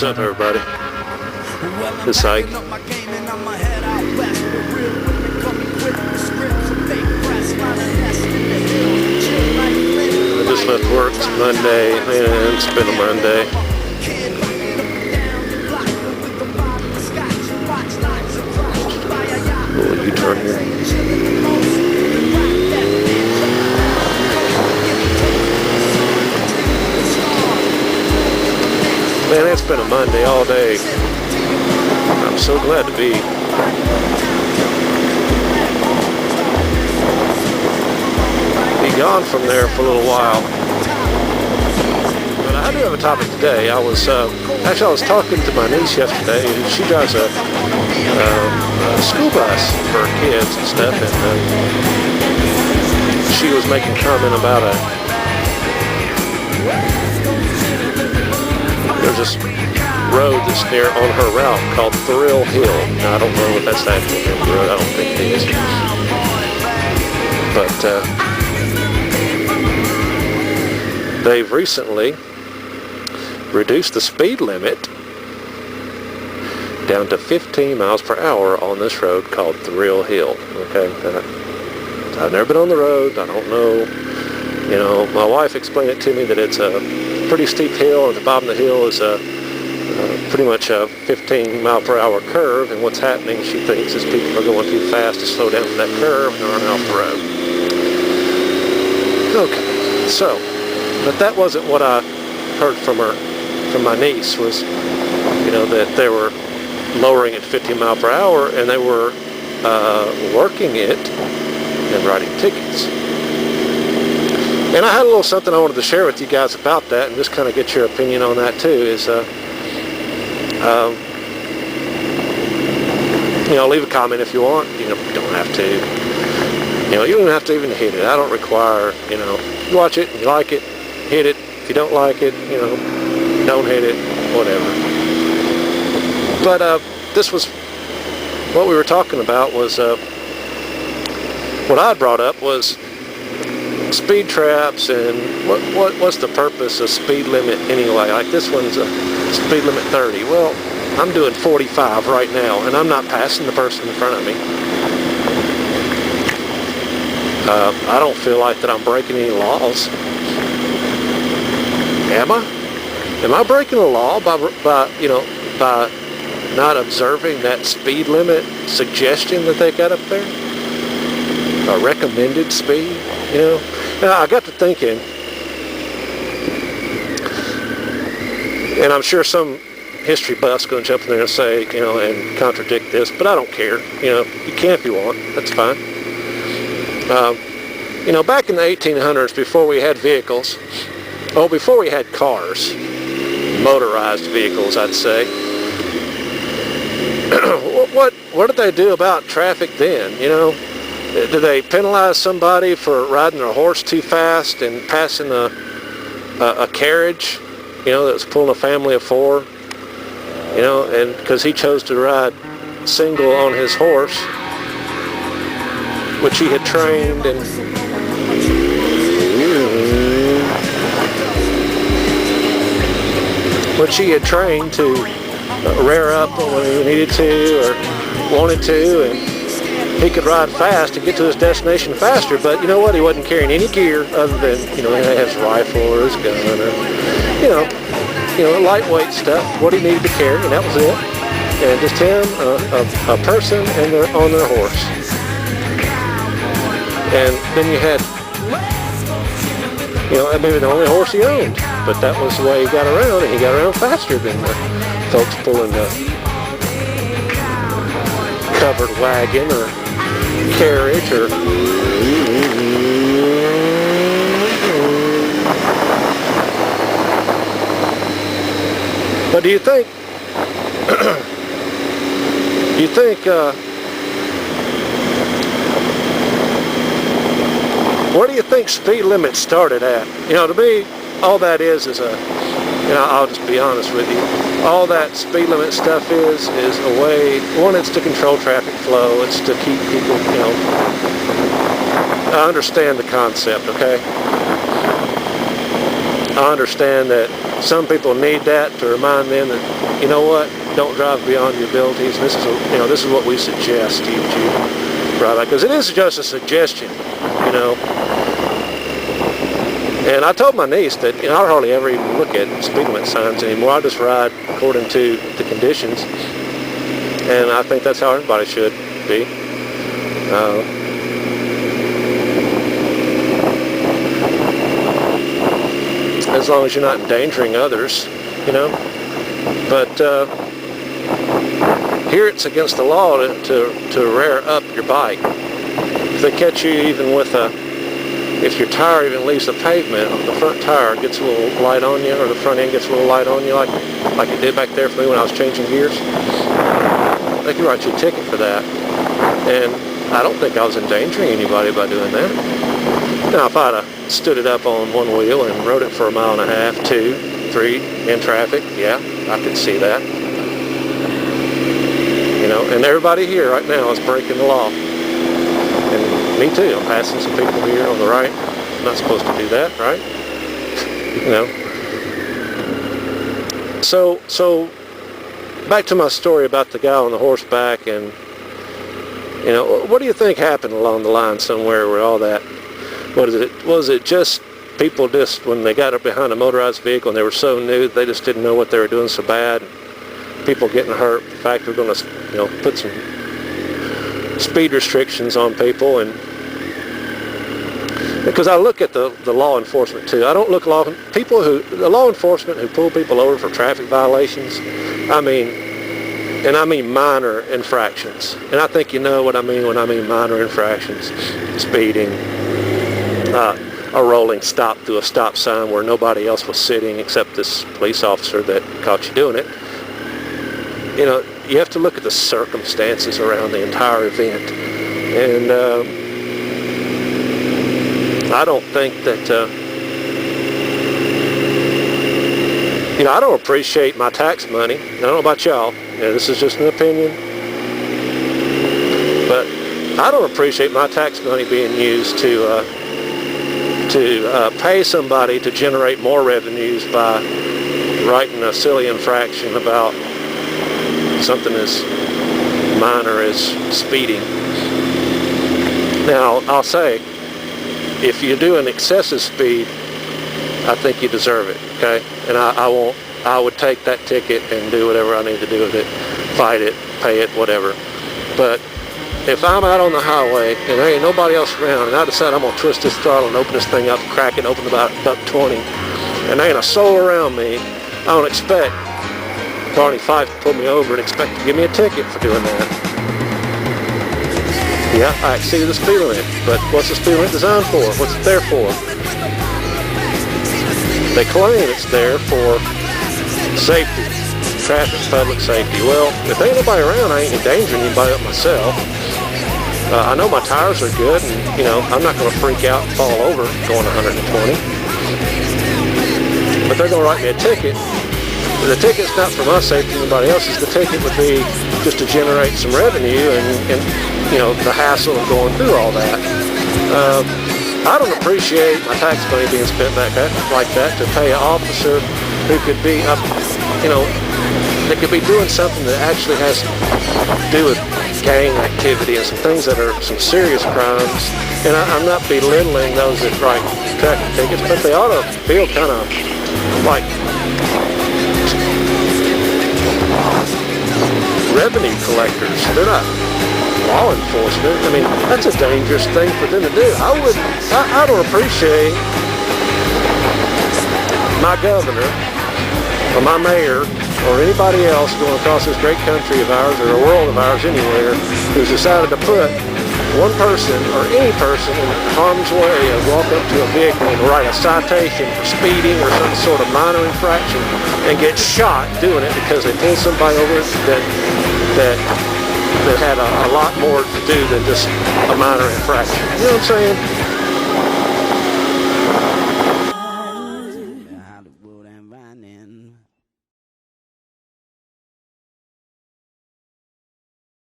What's up, everybody? It's Ike. I just left work. It's Monday, and it's been a Monday. Little U-turn here. Man, it's been a Monday all day. I'm so glad to be gone from there for a little while. But I do have a topic today. I was talking to my niece yesterday. She drives a school bus for kids and stuff, and she was making a comment about there's this road that's near on her route called Thrill Hill. Now, I don't know if that's the actual name of the road. I don't think it is. But they've recently reduced the speed limit down to 15 miles per hour on this road called Thrill Hill. Okay, I've never been on the road. I don't know. You know, my wife explained it to me that it's a pretty steep hill, and at the bottom of the hill is pretty much a 15 mile per hour curve, and what's happening, she thinks, is people are going too fast to slow down for that curve and run off the road. Okay, so, but that wasn't what I heard from my niece, was, you know, that they were lowering it 15 mile per hour, and they were working it and writing tickets. And I had a little something I wanted to share with you guys about that, and just kind of get your opinion on that too. Is you know, leave a comment if you want. You know, you don't have to. You know, you don't have to even hit it. I don't require. You know, you watch it, you like it, hit it. If you don't like it, you know, don't hit it. Whatever. But this was what we were talking about. Was what I brought up was speed traps, and what's the purpose of speed limit anyway? Like, this one's a speed limit 30. Well, I'm doing 45 right now, and I'm not passing the person in front of me. I don't feel like that I'm breaking any laws. Am I? Am I breaking a law by not observing that speed limit suggestion that they got up there? A recommended speed, you know? Now, I got to thinking, and I'm sure some history buff's going to jump in there and say, you know, and contradict this, but I don't care. You know, you can if you want. That's fine. You know, back in the 1800s, before we had vehicles, before we had cars, motorized vehicles, I'd say, what did they do about traffic then, you know? Did they penalize somebody for riding their horse too fast and passing a carriage, you know, that was pulling a family of four, you know, and because he chose to ride single on his horse, which he had trained to rear up when he needed to or wanted to, and he could ride fast and get to his destination faster. But you know what? He wasn't carrying any gear other than, you know, he had his rifle or his gun or, you know, lightweight stuff, what he needed to carry, and that was it. And just him, a person, and on their horse. And then you had, you know, maybe the only horse he owned, but that was the way he got around, and he got around faster than the folks pulling the covered wagon or carriage or but do you think where do you think speed limit started at? You know, to me, all that is a, you know, I'll just be honest with you, all that speed limit stuff is a way, one, it's to control traffic flow, it's to keep people, you know, I understand the concept, okay? I understand that some people need that to remind them that, you know what, don't drive beyond your abilities. And this is what we suggest to you, right? Because it is just a suggestion, you know. And I told my niece that, you know, I hardly ever even look at speed limit signs anymore. I just ride according to the conditions, and I think that's how everybody should be. As long as you're not endangering others, you know. But here it's against the law to rear up your bike. If they catch you even with if your tire even leaves the pavement, the front tire gets a little light on you, or the front end gets a little light on you, like it did back there for me when I was changing gears, they can write you a ticket for that. And I don't think I was endangering anybody by doing that. Now, if I'd have stood it up on one wheel and rode it for a mile and a half, 2, 3 in traffic, yeah, I could see that. You know, and everybody here right now is breaking the law. And me too. I'm passing some people here on the right. I'm not supposed to do that, right? You know. So back to my story about the guy on the horseback, and you know, what do you think happened along the line somewhere where all that? Was it just people just when they got up behind a motorized vehicle and they were so new they just didn't know what they were doing so bad? People getting hurt. In fact, we're going to, you know, put some speed restrictions on people, and because I look at the law enforcement too. I don't look at the law enforcement who pull people over for traffic violations. I mean minor infractions, and I think you know what I mean when I mean minor infractions: speeding, a rolling stop through a stop sign where nobody else was sitting except this police officer that caught you doing it. You know, you have to look at the circumstances around the entire event. And I don't think that, you know, I don't appreciate my tax money. I don't know about y'all. You know, this is just an opinion. But I don't appreciate my tax money being used to pay somebody to generate more revenues by writing a silly infraction about something as minor as speeding. Now, I'll say, if you do an excessive speed, I think you deserve it, okay? And I would take that ticket and do whatever I need to do with it, fight it, pay it, whatever. But if I'm out on the highway and there ain't nobody else around, and I decide I'm gonna twist this throttle and open this thing up, crack it open about buck 20, and there ain't a soul around me, I don't expect Barney Fife to pull me over and expect to give me a ticket for doing that. Yeah, I exceeded the speed limit, but what's the speed limit designed for? What's it there for? They claim it's there for safety, traffic, public safety. Well, if there ain't nobody around, I ain't endangering anybody but myself. I know my tires are good, and you know, I'm not going to freak out and fall over going 120. But they're going to write me a ticket. The ticket's not for my safety or anybody else's. The ticket would be just to generate some revenue and you know, the hassle of going through all that. I don't appreciate my tax money being spent like that to pay an officer who could be up, you know, that could be doing something that actually has to do with gang activity and some things that are some serious crimes. And I'm not belittling those that write traffic tickets, but they ought to feel kind of like revenue collectors. They're not law enforcement. I mean, that's a dangerous thing for them to do. I don't appreciate my governor or my mayor or anybody else going across this great country of ours or a world of ours anywhere who's decided to put one person or any person in harm's way of walk up to a vehicle and write a citation for speeding or some sort of minor infraction and get shot doing it because they pulled somebody over that had a lot more to do than just a minor infraction. You know what I'm saying?